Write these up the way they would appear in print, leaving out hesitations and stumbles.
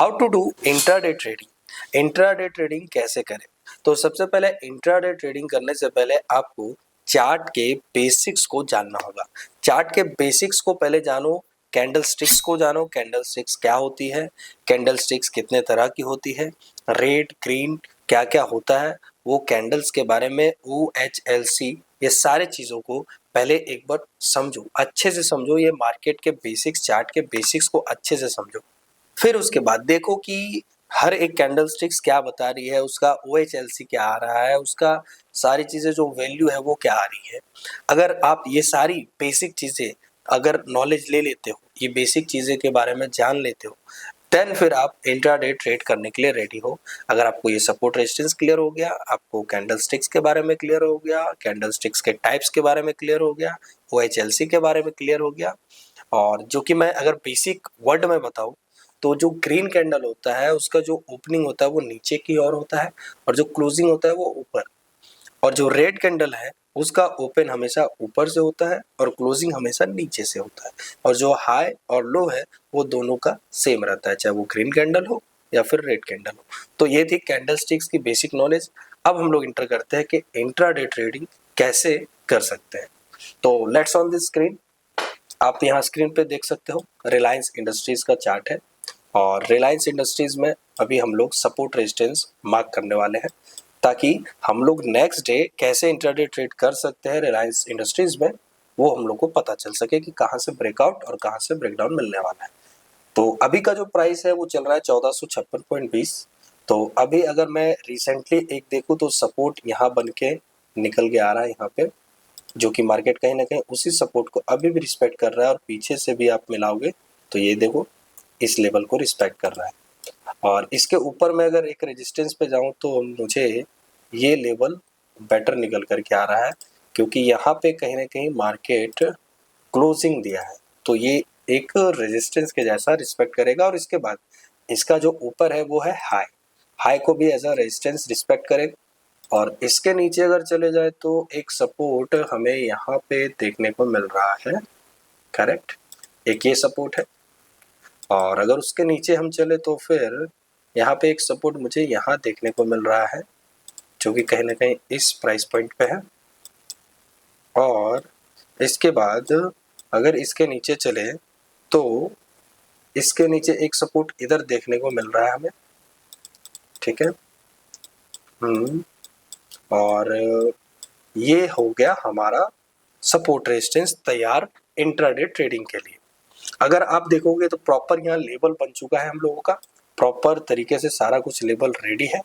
How to do intraday trading. Intraday trading कैसे करें? तो सबसे पहले इंट्राडे ट्रेडिंग करने से पहले आपको चार्ट के बेसिक्स को जानना होगा। चार्ट के बेसिक्स को पहले जानो, कैंडल स्टिक्स को जानो, कैंडल स्टिक्स क्या होती है, कैंडल स्टिक्स कितने तरह की होती है, रेड ग्रीन क्या क्या होता है, वो कैंडल्स के बारे में OHLC, ये सारे चीज़ों को पहले एक बार समझो, अच्छे से समझो। ये मार्केट के बेसिक्स, चार्ट के बेसिक्स को अच्छे से समझो। फिर उसके बाद देखो कि हर एक कैंडल स्टिक्स क्या बता रही है, उसका OHLC क्या आ रहा है, उसका सारी चीज़ें जो वैल्यू है वो क्या आ रही है। अगर आप ये सारी बेसिक चीज़ें अगर नॉलेज ले लेते हो, ये बेसिक चीज़ें के बारे में जान लेते हो, देन फिर आप इंट्राडे ट्रेड करने के लिए रेडी हो। अगर आपको ये सपोर्ट रेजिस्टेंस क्लियर हो गया, आपको कैंडल स्टिक्स के बारे में क्लियर हो गया, कैंडल स्टिक्स के टाइप्स के बारे में क्लियर हो गया, OHLC के बारे में क्लियर हो गया, और जो कि मैं अगर बेसिक वर्ड में बताऊं तो जो ग्रीन कैंडल होता है उसका जो ओपनिंग होता है वो नीचे की ओर होता है और जो क्लोजिंग होता है वो ऊपर, और जो रेड कैंडल है उसका ओपन हमेशा ऊपर से होता है और क्लोजिंग हमेशा नीचे से होता है, और जो हाई और लो है वो दोनों का सेम रहता है, चाहे वो ग्रीन कैंडल हो या फिर रेड कैंडल हो। तो ये थी कैंडल स्टिक्स की बेसिक नॉलेज। अब हम लोग इंटर करते हैं कि इंट्राडे ट्रेडिंग कैसे कर सकते हैं। तो लेट्स ऑन दिस स्क्रीन, आप यहाँ स्क्रीन पे देख सकते हो रिलायंस इंडस्ट्रीज का चार्ट है, और रिलायंस इंडस्ट्रीज में अभी हम लोग सपोर्ट रेजिस्टेंस मार्क करने वाले हैं ताकि हम लोग नेक्स्ट डे कैसे इंट्राडे ट्रेड कर सकते हैं रिलायंस इंडस्ट्रीज में, वो हम लोग को पता चल सके कि कहाँ से ब्रेकआउट और कहाँ से ब्रेकडाउन मिलने वाला है। तो अभी का जो प्राइस है वो चल रहा है 1456.20। तो अभी अगर मैं रिसेंटली एक देखूँ तो सपोर्ट यहाँ बन के निकल के आ रहा है यहाँ पे, जो कि मार्केट कहीं ना कहीं उसी सपोर्ट को अभी भी रिस्पेक्ट कर रहा है, और पीछे से भी आप मिलाओगे तो ये देखो इस लेवल को रिस्पेक्ट कर रहा है। और इसके ऊपर मैं अगर एक रेजिस्टेंस पे जाऊं तो मुझे ये लेवल बेटर निकल करके आ रहा है, क्योंकि यहाँ पे कहीं ना कहीं मार्केट क्लोजिंग दिया है, तो ये एक रेजिस्टेंस के जैसा रिस्पेक्ट करेगा, और इसके बाद इसका जो ऊपर है वो है हाई, हाई को भी एज अ रेजिस्टेंस रिस्पेक्ट करेगा। और इसके नीचे अगर चले जाए तो एक सपोर्ट हमें यहाँ पे देखने को मिल रहा है, करेक्ट, एक ये सपोर्ट है। और अगर उसके नीचे हम चले तो फिर यहाँ पे एक सपोर्ट मुझे यहाँ देखने को मिल रहा है, जो कि कहीं ना कहीं इस प्राइस पॉइंट पे है। और इसके बाद अगर इसके नीचे चले तो इसके नीचे एक सपोर्ट इधर देखने को मिल रहा है हमें, ठीक है। और ये हो गया हमारा सपोर्ट रेजिस्टेंस तैयार इंट्राडे ट्रेडिंग के लिए। अगर आप देखोगे तो प्रॉपर यहाँ लेवल बन चुका है, हम लोगों का प्रॉपर तरीके से सारा कुछ लेवल रेडी है।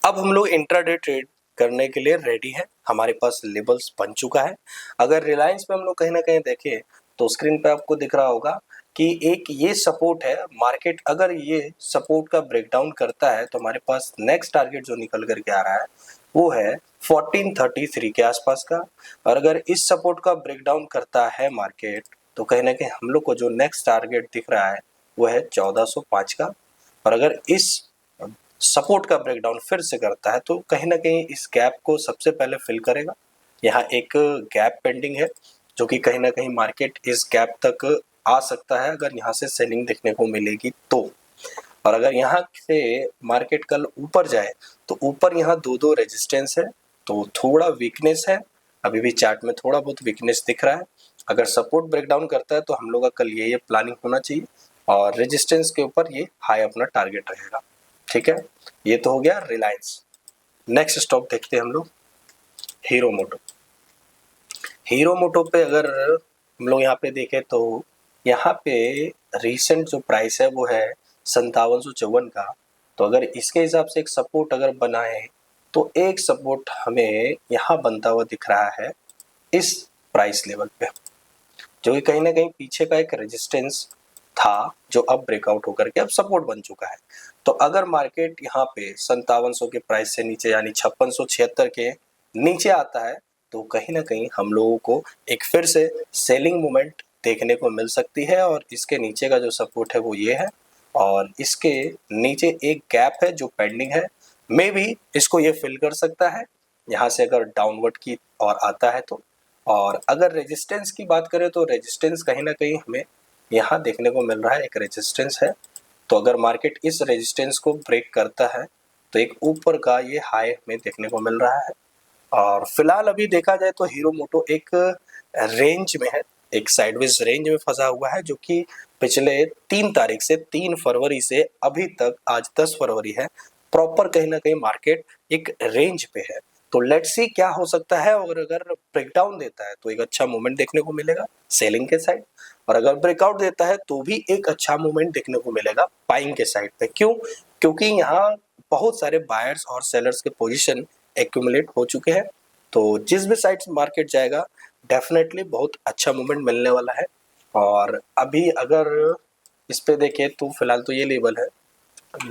अब हम लोग इंट्राडे ट्रेड करने के लिए रेडी है, हमारे पास लेवल्स बन चुका है। अगर रिलायंस पे हम लोग कहीं ना कहीं देखें तो स्क्रीन पे आपको दिख रहा होगा कि एक ये सपोर्ट है, मार्केट अगर ये सपोर्ट का ब्रेकडाउन करता है तो हमारे पास नेक्स्ट टारगेट जो निकल करके आ रहा है वो है 1433 के आसपास का। और अगर इस सपोर्ट का ब्रेकडाउन करता है मार्केट तो कहीं ना कहीं हम लोग को जो नेक्स्ट टारगेट दिख रहा है वो है 1405 का। और अगर इस सपोर्ट का ब्रेकडाउन फिर से करता है तो कहीं ना कहीं इस गैप को सबसे पहले फिल करेगा। यहाँ एक गैप पेंडिंग है, जो कि कहीं ना कहीं मार्केट इस गैप तक आ सकता है अगर यहाँ से सेलिंग देखने को मिलेगी तो। और अगर यहाँ से मार्केट कल ऊपर जाए तो ऊपर यहाँ दो रेजिस्टेंस है, तो थोड़ा वीकनेस है, अभी भी चार्ट में थोड़ा बहुत वीकनेस दिख रहा है। अगर सपोर्ट ब्रेकडाउन करता है तो हम लोग का कल ये प्लानिंग होना चाहिए, और रेजिस्टेंस के ऊपर ये हाई अपना टारगेट रहेगा, ठीक है। ये तो हो गया रिलायंस। नेक्स्ट स्टॉक देखते हैं हम लोग हीरो मोटो। हीरो मोटो पे अगर हम लोग यहाँ पे देखें तो यहाँ पे रिसेंट जो प्राइस है वो है 5754 का। तो अगर इसके हिसाब से एक सपोर्ट अगर बनाए तो एक सपोर्ट हमें यहाँ बनता हुआ दिख रहा है इस प्राइस लेवल पे, जो कि कहीं ना कहीं पीछे का एक रेजिस्टेंस था जो अब ब्रेकआउट होकर के अब सपोर्ट बन चुका है। तो अगर मार्केट यहाँ पे 5700 के प्राइस से नीचे यानी 5676 के नीचे आता है तो कहीं ना कहीं हम लोगों को एक फिर से सेलिंग मूवमेंट देखने को मिल सकती है। और इसके नीचे का जो सपोर्ट है वो ये है, और इसके नीचे एक गैप है जो पेंडिंग है, मे भी इसको ये फिल कर सकता है यहाँ से अगर डाउनवर्ड की और आता है तो। और अगर रेजिस्टेंस की बात करें तो रेजिस्टेंस कहीं ना कहीं हमें यहाँ देखने को मिल रहा है, एक रेजिस्टेंस है तो अगर मार्केट इस रेजिस्टेंस को ब्रेक करता है तो एक ऊपर का ये हाई हमें देखने को मिल रहा है। और फिलहाल अभी देखा जाए तो हीरो मोटो एक रेंज में है, एक साइडवेज रेंज में फंसा हुआ है, जो कि पिछले 3 तारीख से 3 फरवरी से अभी तक आज 10 फरवरी है, प्रॉपर कहीं ना कहीं मार्केट एक रेंज पे है। तो लेट्स सी क्या हो सकता है। और अगर ब्रेकडाउन देता है तो एक अच्छा मूवमेंट देखने को मिलेगा सेलिंग के साइड, और अगर ब्रेकआउट देता है तो भी एक अच्छा मूवमेंट देखने को मिलेगा बाइंग के साइड पे। क्यों? क्योंकि यहाँ बहुत सारे बायर्स और सेलर्स के पोजीशन एक्यूमुलेट हो चुके हैं। तो जिस भी साइड से मार्केट जाएगा डेफिनेटली बहुत अच्छा मूवमेंट मिलने वाला है। और अभी अगर इस पे देखें तो फिलहाल तो ये लेवल है।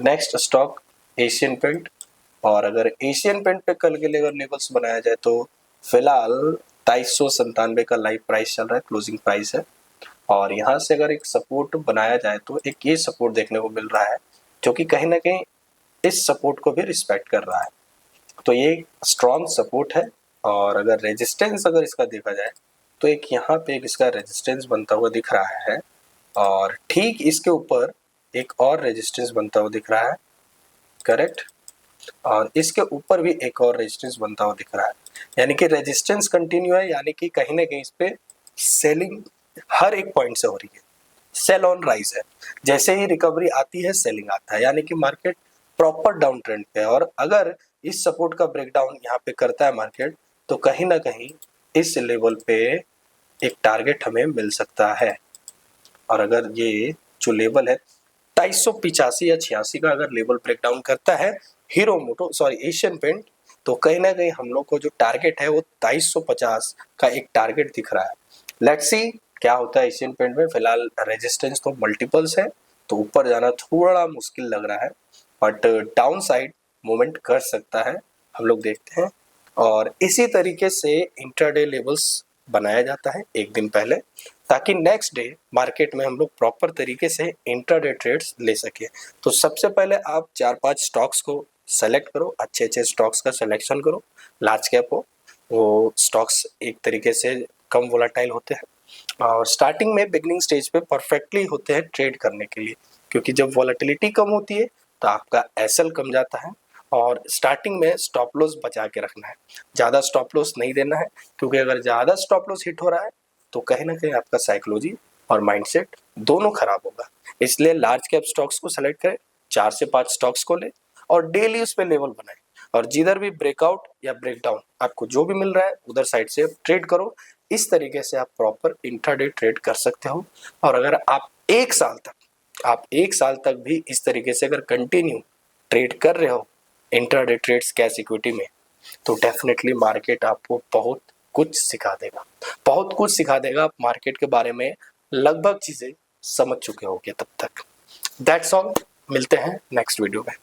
नेक्स्ट स्टॉक एशियन पेंट, और अगर एशियन पेंट पे कल के लिए अगर लेवल्स बनाया जाए तो फिलहाल 2397 का लाइव प्राइस चल रहा है, क्लोजिंग प्राइस है। और यहाँ से अगर एक सपोर्ट बनाया जाए तो एक ये सपोर्ट देखने को मिल रहा है, जो कि कहीं ना कहीं इस सपोर्ट को भी रिस्पेक्ट कर रहा है। तो ये स्ट्रॉन्ग सपोर्ट है। और अगर रेजिस्टेंस अगर इसका देखा जाए तो एक यहाँ पे एक इसका रेजिस्टेंस बनता हुआ दिख रहा है, और ठीक इसके ऊपर एक और रेजिस्टेंस बनता हुआ दिख रहा है, करेक्ट। और इसके ऊपर भी एक और रेजिस्टेंस बनता हुआ दिख रहा है, यानी कि रेजिस्टेंस कंटिन्यू है, यानी कि कहीं ना कहीं इस पे सेलिंग हर एक पॉइंट से हो रही है, सेल ऑन राइज है। जैसे ही रिकवरी आती है सेलिंग आता है, यानी कि मार्केट प्रॉपर डाउन ट्रेंड पे है। और अगर इस सपोर्ट का ब्रेकडाउन यहाँ पे करता है मार्केट तो कहीं ना कहीं इस लेवल पे एक टारगेट हमें मिल सकता है। और अगर ये जो लेवल है 2385 या 86 का अगर लेवल ब्रेकडाउन करता है एशियन पेंट, तो कहीं ना कहीं हम लोग को जो टारगेट है वो 2350 का एक टारगेट दिख रहा है। लेट्स सी क्या होता है एशियन पेंट में। फिलहाल रेजिस्टेंस तो मल्टीपल्स है, तो ऊपर जाना थोड़ा मुश्किल लग रहा है, बट डाउन साइड मूवमेंट कर सकता है, हम लोग देखते हैं। और इसी तरीके से इंट्राडे लेवल्स बनाया जाता है एक दिन पहले, ताकि नेक्स्ट डे मार्केट में हम लोग प्रॉपर तरीके से इंट्राडे ट्रेड्स ले सके। तो सबसे पहले आप 4-5 स्टॉक्स को सेलेक्ट करो, अच्छे अच्छे स्टॉक्स का सिलेक्शन करो, लार्ज कैप हो, वो स्टॉक्स एक तरीके से कम वोलाटाइल होते हैं और स्टार्टिंग में बिगनिंग स्टेज पे परफेक्टली होते हैं ट्रेड करने के लिए, क्योंकि जब वोलेटिलिटी कम होती है तो आपका एसएल कम जाता है। और स्टार्टिंग में स्टॉप लॉस बचा के रखना है, ज़्यादा स्टॉप लॉस नहीं देना है, क्योंकि अगर ज़्यादा स्टॉप लॉस हिट हो रहा है तो कहीं ना कहीं आपका साइकोलॉजी और माइंडसेट दोनों खराब होगा। इसलिए लार्ज कैप स्टॉक्स को सेलेक्ट करें, 4 से 5 स्टॉक्स को लें और डेली उस पर लेवल बनाएं, और जिधर भी ब्रेकआउट या ब्रेकडाउन आपको जो भी मिल रहा है उधर साइड से ट्रेड करो। इस तरीके से आप प्रॉपर इंट्राडे ट्रेड कर सकते हो। और अगर आप एक साल तक भी इस तरीके से अगर कंटिन्यू ट्रेड कर रहे हो इंट्राडे ट्रेड्स कैश इक्विटी में, तो डेफिनेटली मार्केट आपको बहुत कुछ सिखा देगा। आप मार्केट के बारे में लगभग चीजें समझ चुके होंगे तब तक। दैट्स ऑल, मिलते हैं नेक्स्ट वीडियो में।